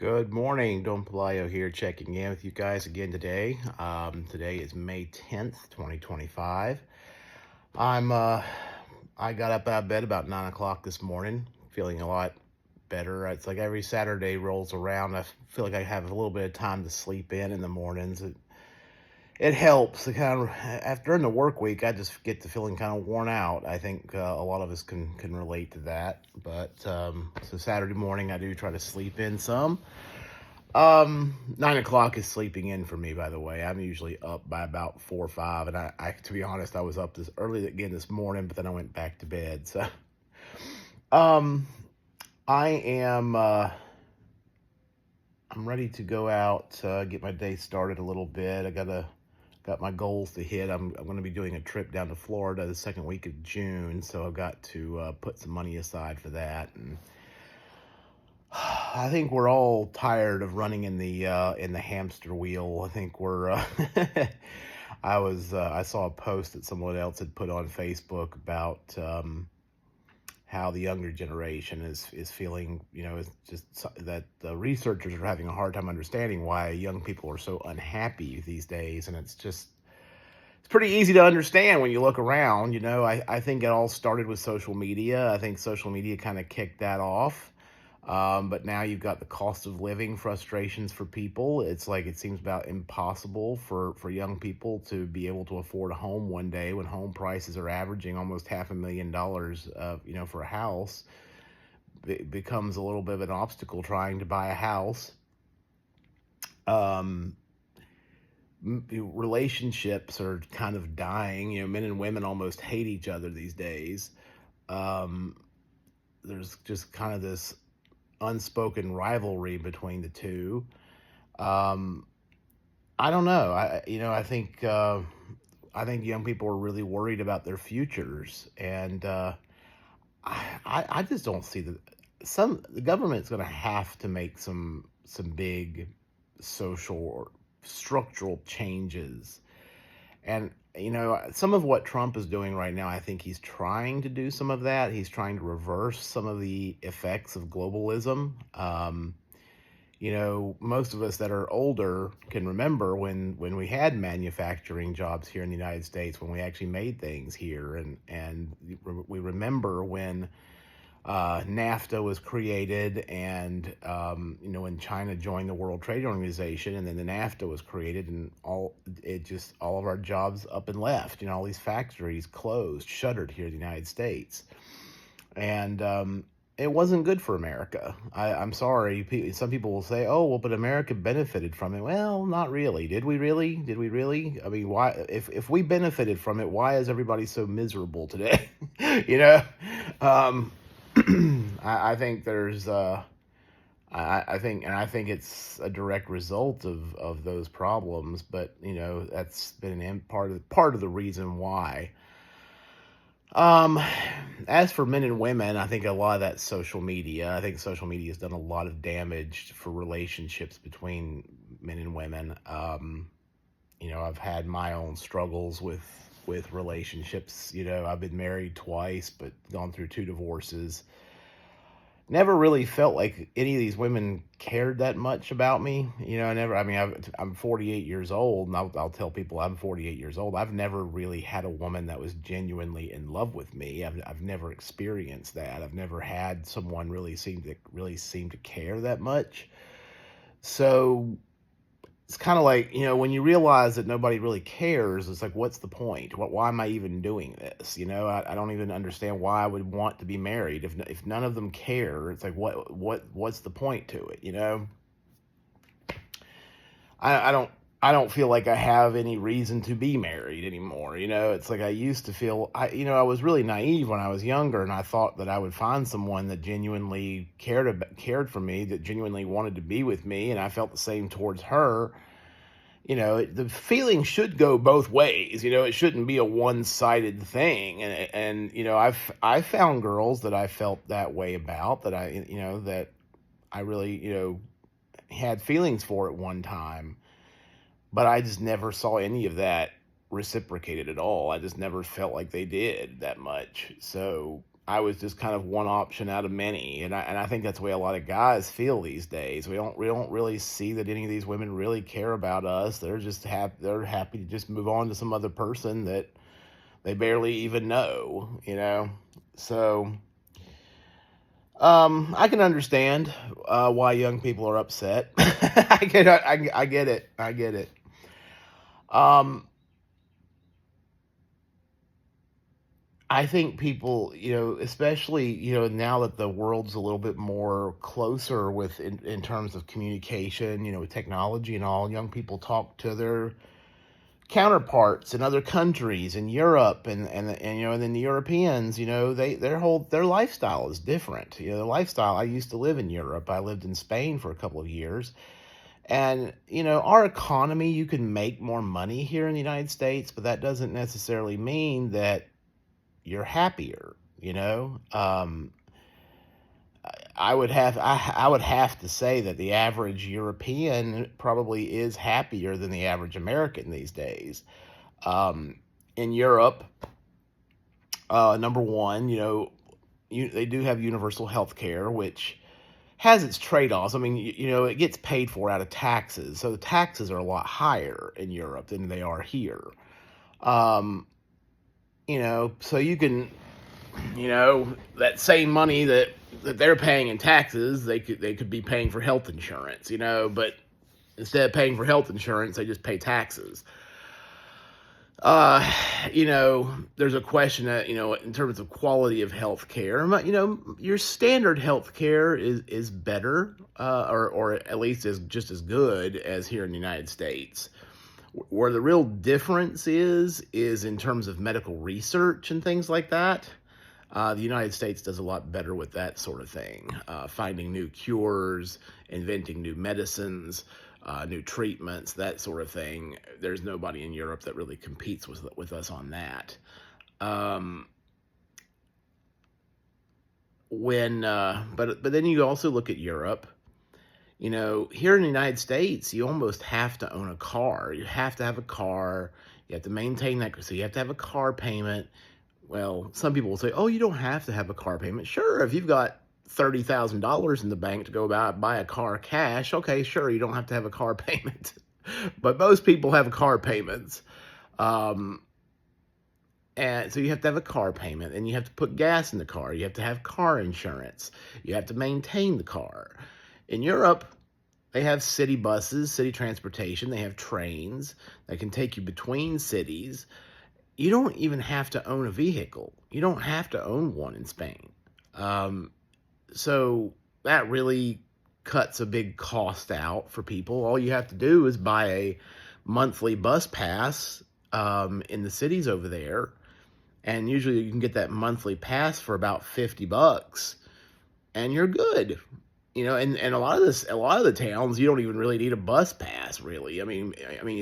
Good morning, Don Pelayo here, checking in with you guys again today. Today is May 10th, 2025. I'm I got up out of bed about 9 o'clock this morning, feeling a lot better. It's like every Saturday rolls around, I feel like I have a little bit of time to sleep in the mornings. It helps. It kind of after during the work week, I just get the feeling kind of worn out. I think a lot of us can relate to that. But so Saturday morning, I do try to sleep in some. 9 o'clock is sleeping in for me, by the way. I'm usually up by about 4 or 5, and I to be honest, I was up this early again this morning, but then I went back to bed. So, um, I am, I'm ready to go out, get my day started a little bit. Got my goals to hit. I'm going to be doing a trip down to Florida the second week of June, so I've got to put some money aside for that. And I think we're all tired of running in the hamster wheel. I think we're. I saw a post that someone else had put on Facebook about how the younger generation is feeling. It's just that the researchers are having a hard time understanding why young people are so unhappy these days, and it's pretty easy to understand when you look around. I think it all started with social media. I think social media kind of kicked that off. But now you've got the cost of living frustrations for people. It's like it seems about impossible for young people to be able to afford a home one day when home prices are averaging almost $500,000, for a house. It becomes a little bit of an obstacle trying to buy a house. Relationships are kind of dying. Men and women almost hate each other these days. Um, there's just kind of this unspoken rivalry between the two. Um, I don't know. I think young people are really worried about their futures, and I just don't see the government's going to have to make some big social or structural changes. And some of what Trump is doing right now, I think he's trying to do some of that. He's trying to reverse some of the effects of globalism. Most of us that are older can remember when we had manufacturing jobs here in the United States, when we actually made things here, and we remember when NAFTA was created, and when China joined the World Trade Organization, and then the NAFTA was created, and all of our jobs up and left. All these factories closed, shuttered here in the United States, and it wasn't good for America. I'm sorry. Some people will say, "Oh, well, but America benefited from it." Well, not really. Did we really? Did we really? I mean, why? If we benefited from it, why is everybody so miserable today? you know. Um, I think there's I think it's a direct result of those problems, but that's been part of the reason why. Um, as for men and women, I think a lot of that's social media. I think social media has done a lot of damage for relationships between men and women. I've had my own struggles with relationships. I've been married twice, but gone through 2 divorces. Never really felt like any of these women cared that much about me. I'm 48 years old, and I'll tell people I'm 48 years old. I've never really had a woman that was genuinely in love with me. I've never experienced that. I've never had someone really seem to care that much. So it's kind of like, when you realize that nobody really cares, it's like, what's the point? Why am I even doing this? I don't even understand why I would want to be married. If none of them care, it's like, what's the point to it? I don't feel like I have any reason to be married anymore. It's like I used to feel, I was really naive when I was younger, and I thought that I would find someone that genuinely cared for me, that genuinely wanted to be with me, and I felt the same towards her. The feeling should go both ways. It shouldn't be a one-sided thing. And I've found girls that I felt that way about, that I really, had feelings for at one time, but I just never saw any of that reciprocated at all. I just never felt like they did that much. So I was just kind of one option out of many, and I think that's the way a lot of guys feel these days. We don't really see that any of these women really care about us. They're happy to just move on to some other person that they barely even know, you know. So I can understand why young people are upset. I get it. I get it. Um, I think people, especially, now that the world's a little bit more closer in terms of communication, with technology and all, young people talk to their counterparts in other countries in Europe and then the Europeans, their lifestyle is different. The lifestyle, I used to live in Europe. I lived in Spain for a couple of years. And, our economy, you can make more money here in the United States, but that doesn't necessarily mean that you're happier, you know. I would have to say that the average European probably is happier than the average American these days. Um, in Europe, number one, they do have universal health care, which has its trade-offs. I mean, it gets paid for out of taxes, so the taxes are a lot higher in Europe than they are here. Um, so you can, that same money that they're paying in taxes, they could be paying for health insurance, but instead of paying for health insurance, they just pay taxes. Uh, there's a question that, in terms of quality of health care, your standard health care is better, or at least is just as good as here in the United States. Where the real difference is in terms of medical research and things like that. The United States does a lot better with that sort of thing, finding new cures, inventing new medicines, new treatments, that sort of thing. There's nobody in Europe that really competes with us on that. Um, but then you also look at Europe. Here in the United States, you almost have to own a car. You have to have a car. You have to maintain that. So you have to have a car payment. Well, some people will say, oh, you don't have to have a car payment. Sure, if you've got $30,000 in the bank to go buy a car cash, okay, sure, you don't have to have a car payment. But most people have car payments. Um, and so you have to have a car payment, and you have to put gas in the car. You have to have car insurance. You have to maintain the car. In Europe, they have city buses, city transportation. They have trains that can take you between cities. You don't even have to own a vehicle. You don't have to own one in Spain. So that really cuts a big cost out for people. All you have to do is buy a monthly bus pass in the cities over there. And usually you can get that monthly pass for about $50 and you're good. And a lot of the towns, you don't even really need a bus pass, really. I mean,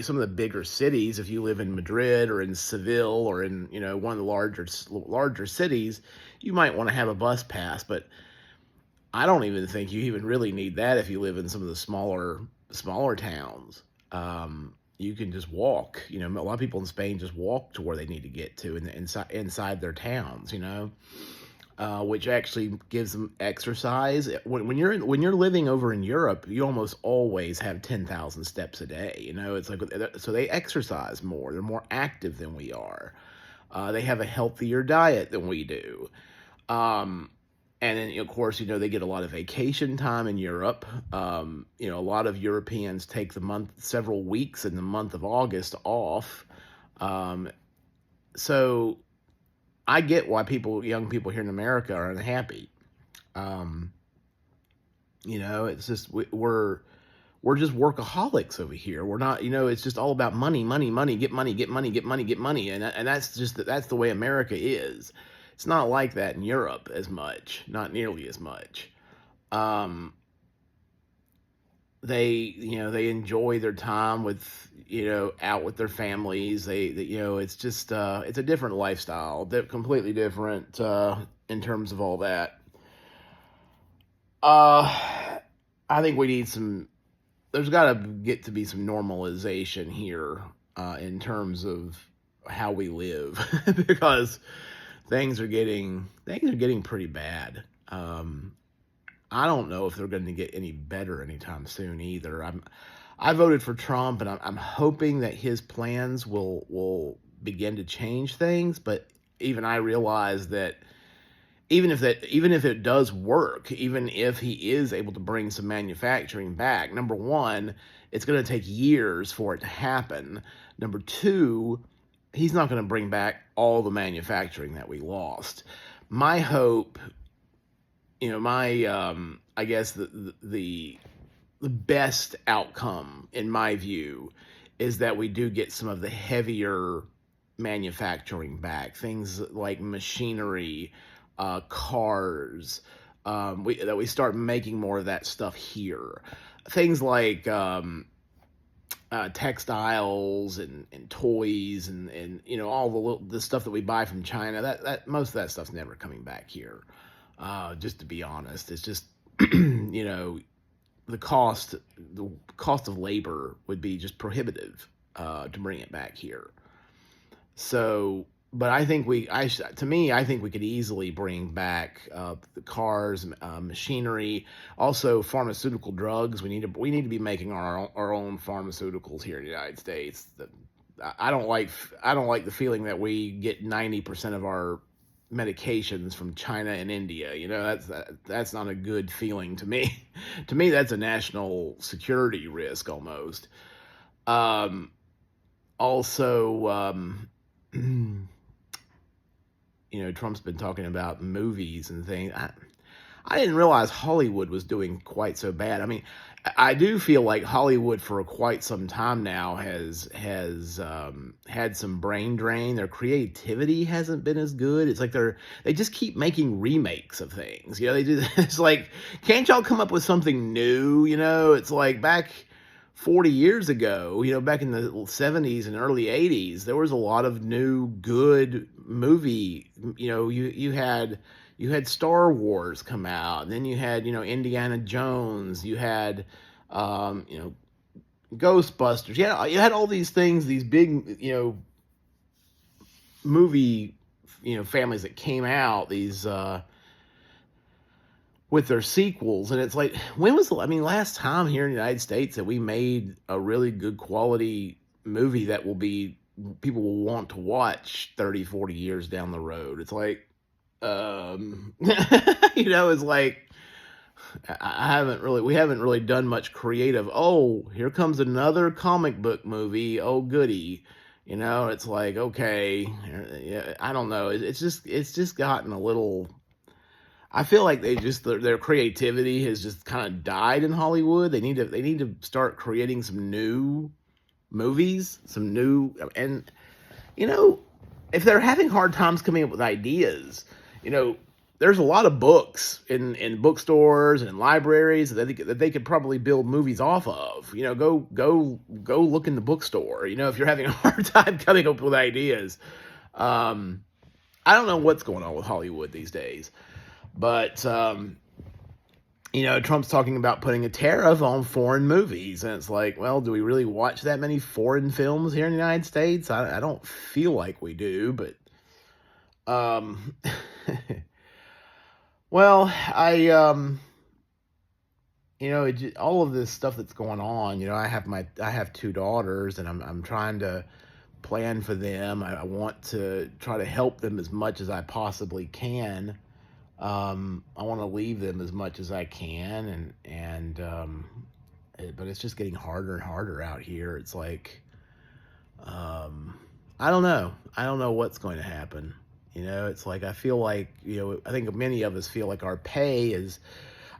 some of the bigger cities, if you live in Madrid or in Seville or in, one of the larger cities, you might want to have a bus pass, but I don't even think you even really need that if you live in some of the smaller towns. You can just walk. A lot of people in Spain just walk to where they need to get to inside their towns. Which actually gives them exercise. When you're living over in Europe, you almost always have 10,000 steps a day. It's like, so they exercise more. They're more active than we are. They have a healthier diet than we do. And then, of course, they get a lot of vacation time in Europe. A lot of Europeans take several weeks in the month of August off. So I get why young people here in America are unhappy. It's just we're just workaholics over here. We're not, it's just all about money, money, money, get money, get money, get money, get money, and that's the way America is. It's not like that in Europe as much, not nearly as much. They enjoy their time out with their families. It's just, it's a different lifestyle, completely different, in terms of all that. I think there's got to get to be some normalization here, in terms of how we live, because things are getting pretty bad. I don't know if they're going to get any better anytime soon either. I voted for Trump, and I'm hoping that his plans will begin to change things. But even I realize that even if it does work, even if he is able to bring some manufacturing back, number one, it's going to take years for it to happen. Number two, he's not going to bring back all the manufacturing that we lost. My hope, I guess the best outcome in my view is that we do get some of the heavier manufacturing back, things like machinery, cars, that we start making more of that stuff here. Things like textiles and toys and all the stuff that we buy from China. That most of that stuff's never coming back here. Just to be honest, it's just the cost of labor would be just prohibitive to bring it back here. So, but I think I think we could easily bring back the cars, machinery, also pharmaceutical drugs. We need to be making our own pharmaceuticals here in the United States. I don't like the feeling that we get 90% of our medications from China and India. That's not a good feeling to me. To me, that's a national security risk almost. Also, Trump's been talking about movies and things. I didn't realize Hollywood was doing quite so bad. I mean, I do feel like Hollywood for quite some time now has had some brain drain. Their creativity hasn't been as good. It's like they just keep making remakes of things. It's like, can't y'all come up with something new? It's like back 40 years ago, back in the 70s and early 80s, there was a lot of new good movie. You had Star Wars come out, and then you had, Indiana Jones, you had, Ghostbusters. You had all these things, these big, movie, families that came out, these, with their sequels. And it's like, last time here in the United States that we made a really good quality movie that people will want to watch 30, 40 years down the road. It's like, it's like, we haven't really done much creative. Oh, here comes another comic book movie. Oh, goody. It's like, okay, yeah, I don't know. It's just gotten a little, I feel like their creativity has just kind of died in Hollywood. They need to start creating some new movies, and if they're having hard times coming up with ideas, there's a lot of books in bookstores and in libraries that they could probably build movies off of. Go look in the bookstore. If you're having a hard time coming up with ideas, I don't know what's going on with Hollywood these days, but Trump's talking about putting a tariff on foreign movies, and it's like, well, do we really watch that many foreign films here in the United States? I don't feel like we do, but well, all of this stuff that's going on. I have two daughters, and I'm trying to plan for them. I want to try to help them as much as I possibly can. I want to leave them as much as I can, but it's just getting harder and harder out here. It's like, I don't know. I don't know what's going to happen. It's like, I feel like, I think many of us feel like our pay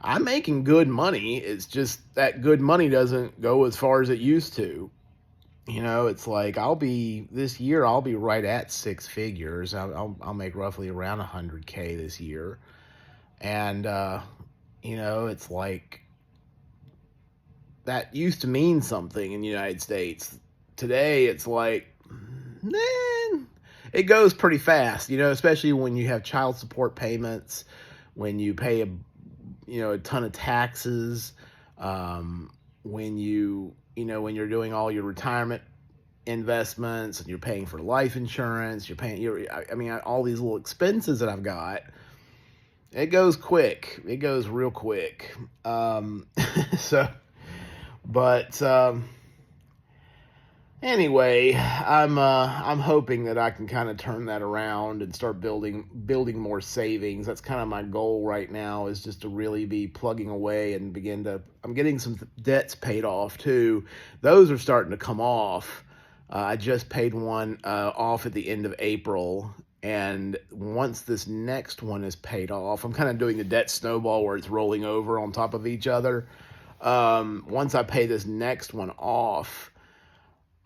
I'm making good money. It's just that good money doesn't go as far as it used to. It's like, this year I'll be right at six figures. I'll make roughly around 100K this year. And, it's like, that used to mean something in the United States. Today, it's like, it goes pretty fast, especially when you have child support payments, when you pay a ton of taxes, when when you're doing all your retirement investments, and you're paying for life insurance. I mean, all these little expenses that I've got. It goes quick. It goes real quick. So, but anyway, I'm hoping that I can kind of turn that around and start building more savings. That's kind of my goal right now, is just to really be plugging away and I'm getting some debts paid off too. Those are starting to come off. I just paid one off at the end of April. And once this next one is paid off, I'm kind of doing the debt snowball where it's rolling over on top of each other. Once I pay this next one off,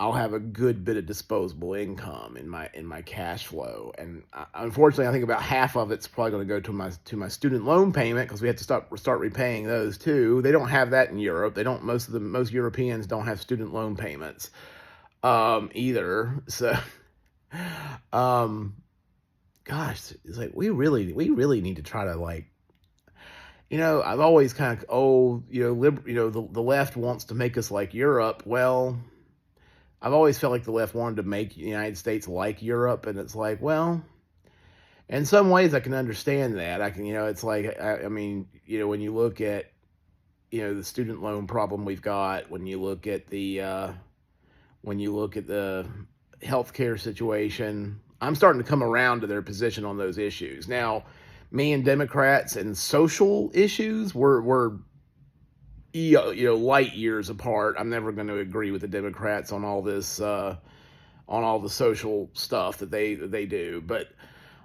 I'll have a good bit of disposable income in my cash flow. And unfortunately, I think about half of it's probably going to go to my student loan payment, because we have to start repaying those too. They don't have that in Europe. They don't. Most Europeans don't have student loan payments either. So, gosh, it's like we really need to try to, like, I've always kind of, the left wants to make us like Europe. Well, I've always felt like the left wanted to make the United States like Europe, and it's like, well, in some ways I can understand that. It's like, I mean, when you look at, the student loan problem we've got, when you look at the healthcare situation, I'm starting to come around to their position on those issues. Now, me and Democrats and social issues, we're light years apart. I'm never going to agree with the Democrats on all this, on all the social stuff that they do. But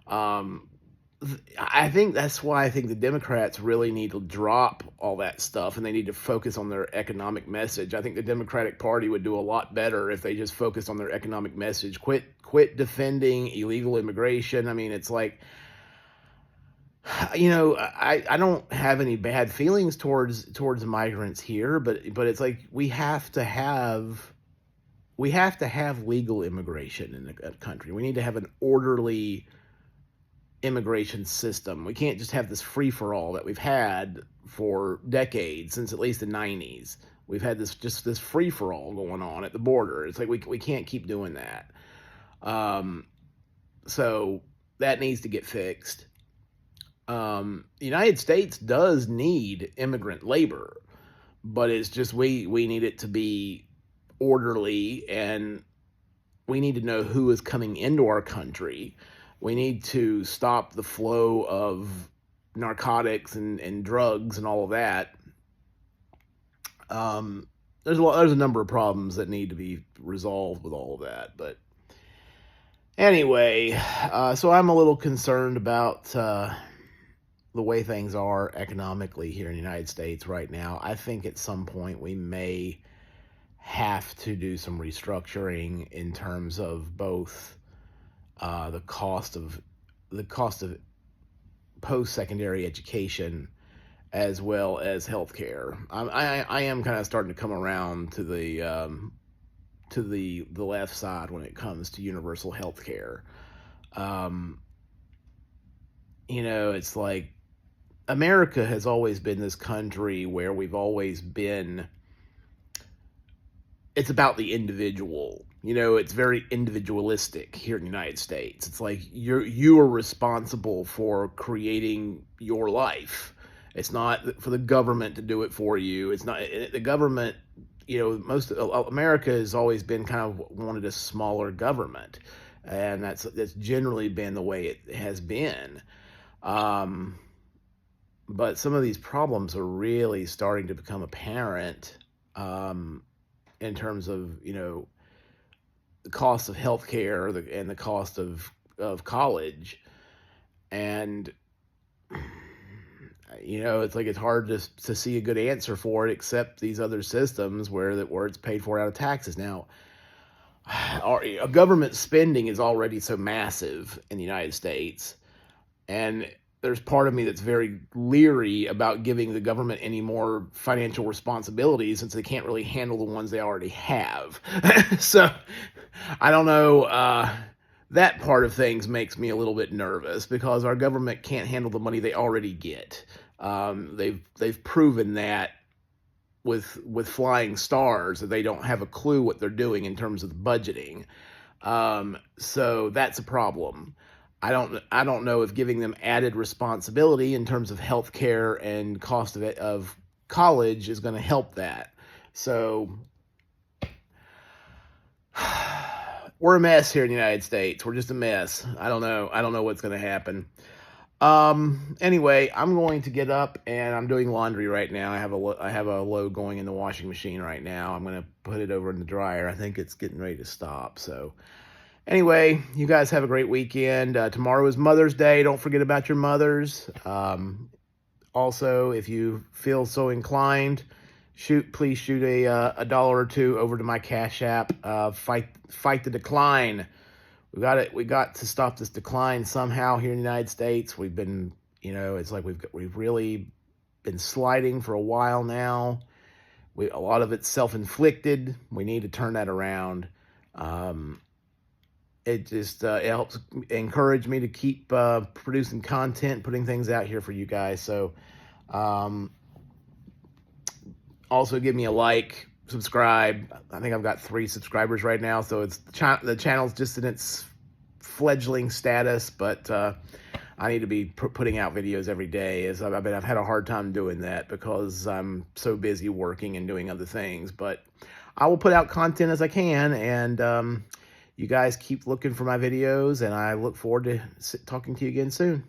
I think that's why I think the Democrats really need to drop all that stuff, and they need to focus on their economic message. I think the Democratic Party would do a lot better if they just focused on their economic message. Quit defending illegal immigration. I mean, it's like, I don't have any bad feelings towards migrants here, but it's like we have to have legal immigration in the country. We need to have an orderly immigration system. We can't just have this free-for-all that we've had for decades, since at least the 90s. We've had this free-for-all going on at the border. It's like we can't keep doing that. So that needs to get fixed. The United States does need immigrant labor, but it's just we need it to be orderly, and we need to know who is coming into our country. We need to stop the flow of narcotics and drugs and all of that. There's a number of problems that need to be resolved with all of that. But anyway, so I'm a little concerned about the way things are economically here in the United States right now. I think at some point we may have to do some restructuring in terms of both the cost of post-secondary education as well as healthcare. I am kind of starting to come around to the left side when it comes to universal healthcare. It's like America has always been this country where we've always been. It's about the individual. It's very individualistic here in the United States. It's like you are responsible for creating your life. It's not for the government to do it for you. It's not the government. Most of America has always been kind of wanted a smaller government, and that's generally been the way it has been. But some of these problems are really starting to become apparent. In terms of, the cost of healthcare and the cost of college. And, it's like it's hard to see a good answer for it, except these other systems where it's paid for out of taxes. Now, our government spending is already so massive in the United States, and there's part of me that's very leery about giving the government any more financial responsibilities, since they can't really handle the ones they already have. So I don't know. That part of things makes me a little bit nervous, because our government can't handle the money they already get. They've proven that with flying stars, that they don't have a clue what they're doing in terms of the budgeting. So that's a problem. I don't know if giving them added responsibility in terms of healthcare and cost of college is going to help that. So we're a mess here in the United States. We're just a mess. I don't know. I don't know what's going to happen. Anyway, I'm going to get up, and I'm doing laundry right now. I have a load going in the washing machine right now. I'm going to put it over in the dryer. I think it's getting ready to stop. So anyway, you guys have a great weekend. Tomorrow is Mother's Day. Don't forget about your mothers. Also, if you feel so inclined, please shoot a dollar or two over to my Cash App. Fight the decline. We got to stop this decline somehow here in the United States. We've been, it's like we've really been sliding for a while now. A lot of it's self-inflicted. We need to turn that around. It just it helps encourage me to keep producing content, putting things out here for you guys. So also give me a like, subscribe. I think I've got 3 subscribers right now, so it's the channel's just in its fledgling status, but I need to be putting out videos every day. I've had a hard time doing that because I'm so busy working and doing other things, but I will put out content as I can, and you guys keep looking for my videos, and I look forward to talking to you again soon.